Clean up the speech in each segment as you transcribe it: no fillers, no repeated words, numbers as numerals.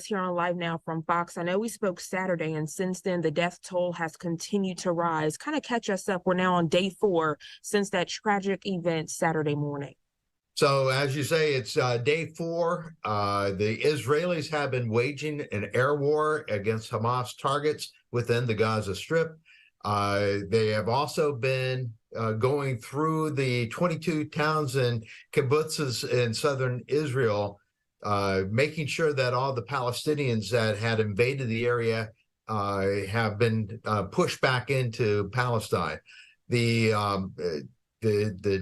Here on Live Now from Fox. I know we spoke Saturday, and since then, the death toll has continued to rise. Kind of catch us up. We're now on day 4 since that tragic event Saturday morning. So, as you say, it's day 4. The Israelis have been waging an air war against Hamas targets within the Gaza Strip. They have also been going through the 22 towns and kibbutzes in southern Israel, making sure that all the Palestinians that had invaded the area have been pushed back into Palestine. The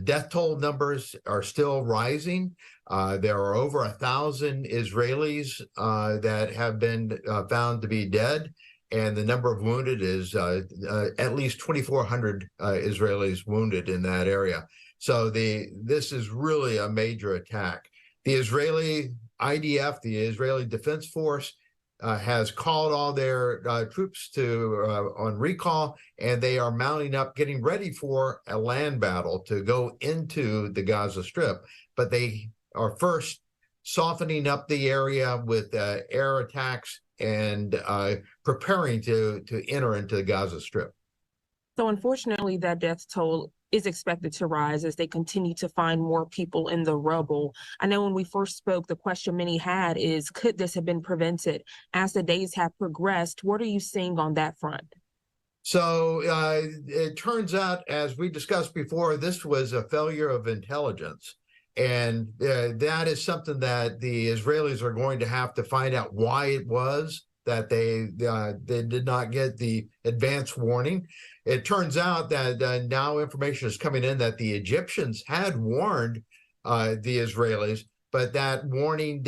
death toll numbers are still rising. There are over 1,000 Israelis that have been found to be dead, and the number of wounded is at least 2,400 Israelis wounded in that area. So this is really a major attack. The Israeli IDF, the Israeli Defense Force, has called all their troops to on recall, and they are mounting up, getting ready for a land battle to go into the Gaza Strip. But they are first softening up the area with air attacks and preparing to enter into the Gaza Strip. So unfortunately, that death toll is expected to rise as they continue to find more people in the rubble. I know when we first spoke, the question many had is, could this have been prevented? As the days have progressed, what are you seeing on that front? So it turns out, as we discussed before, this was a failure of intelligence. And that is something that the Israelis are going to have to find out why it was that they did not get the advance warning. It turns out that now information is coming in that the Egyptians had warned the Israelis, but that warning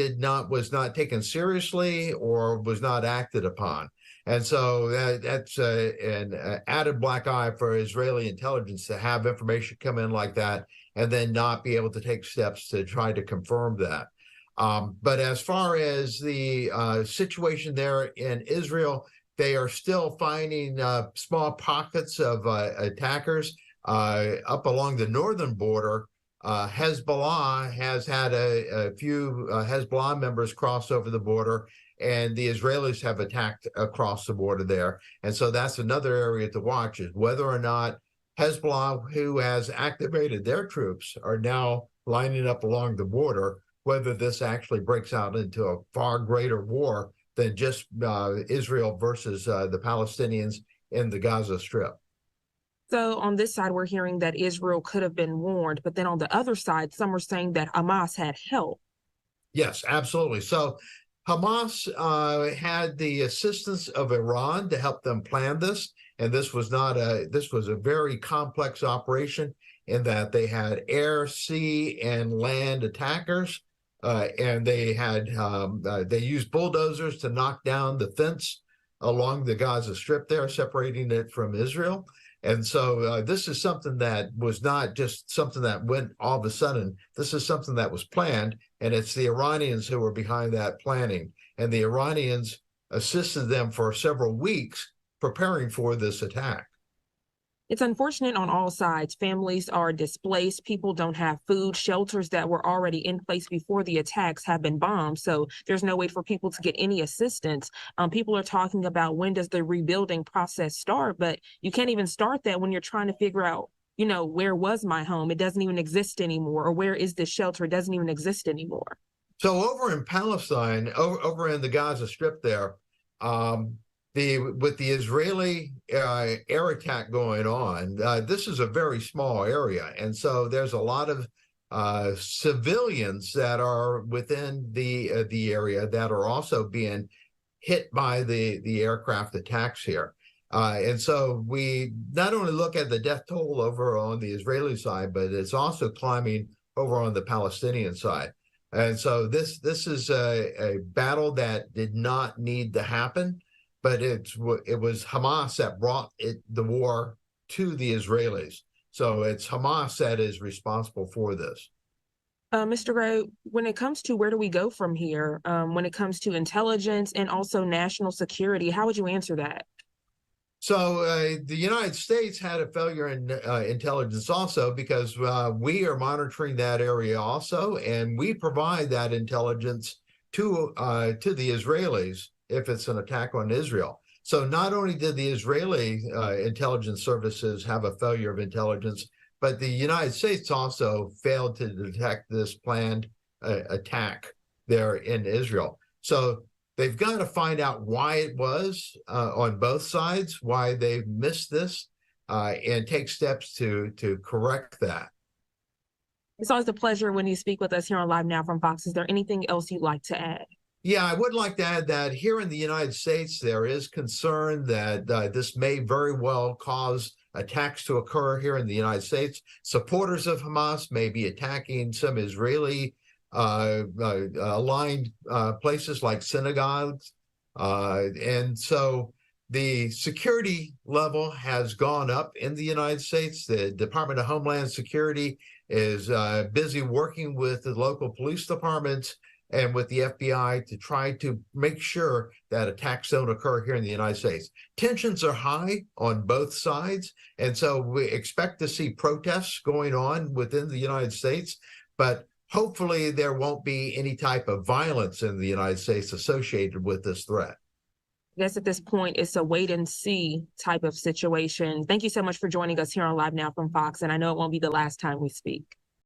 was not taken seriously or was not acted upon. And so that's an added black eye for Israeli intelligence to have information come in like that and then not be able to take steps to try to confirm that. But as far as the situation there in Israel, they are still finding small pockets of attackers up along the northern border. Hezbollah has had a few Hezbollah members cross over the border, and the Israelis have attacked across the border there. And so that's another area to watch, is whether or not Hezbollah, who has activated their troops, are now lining up along the border, whether this actually breaks out into a far greater war than just Israel versus the Palestinians in the Gaza Strip. So on this side, we're hearing that Israel could have been warned, but then on the other side, some are saying that Hamas had help. Yes, absolutely. So Hamas had the assistance of Iran to help them plan this, and this was a very complex operation in that they had air, sea, and land attackers. And they used bulldozers to knock down the fence along the Gaza Strip there, separating it from Israel. And so this is something that was not just something that went all of a sudden. This is something that was planned, and it's the Iranians who were behind that planning. And the Iranians assisted them for several weeks preparing for this attack. It's unfortunate on all sides. Families are displaced. People don't have food. Shelters that were already in place before the attacks have been bombed. So there's no way for people to get any assistance. People are talking about, when does the rebuilding process start? But you can't even start that when you're trying to figure out, where was my home? It doesn't even exist anymore. Or where is this shelter? It doesn't even exist anymore. So over in Palestine, over in the Gaza Strip there, with the Israeli air attack going on, this is a very small area. And so there's a lot of civilians that are within the area that are also being hit by the aircraft attacks here. And so we not only look at the death toll over on the Israeli side, but it's also climbing over on the Palestinian side. And so this is a battle that did not need to happen. But it was Hamas that brought the war to the Israelis. So it's Hamas that is responsible for this. Mr. Gray, when it comes to where do we go from here, when it comes to intelligence and also national security, how would you answer that? So the United States had a failure in intelligence also, because we are monitoring that area also, and we provide that intelligence to the Israelis if it's an attack on Israel. So not only did the Israeli intelligence services have a failure of intelligence, but the United States also failed to detect this planned attack there in Israel. So they've got to find out why it was on both sides, why they missed this, and take steps to correct that. It's always a pleasure when you speak with us here on Live Now from Fox. Is there anything else you'd like to add? Yeah, I would like to add that here in the United States, there is concern that this may very well cause attacks to occur here in the United States. Supporters of Hamas may be attacking some Israeli aligned places like synagogues. And so the security level has gone up in the United States. The Department of Homeland Security is busy working with the local police departments and with the FBI to try to make sure that attacks don't occur here in the United States. Tensions are high on both sides, and so we expect to see protests going on within the United States, but hopefully there won't be any type of violence in the United States associated with this threat. I guess at this point, it's a wait and see type of situation. Thank you so much for joining us here on Live Now from Fox, and I know it won't be the last time we speak.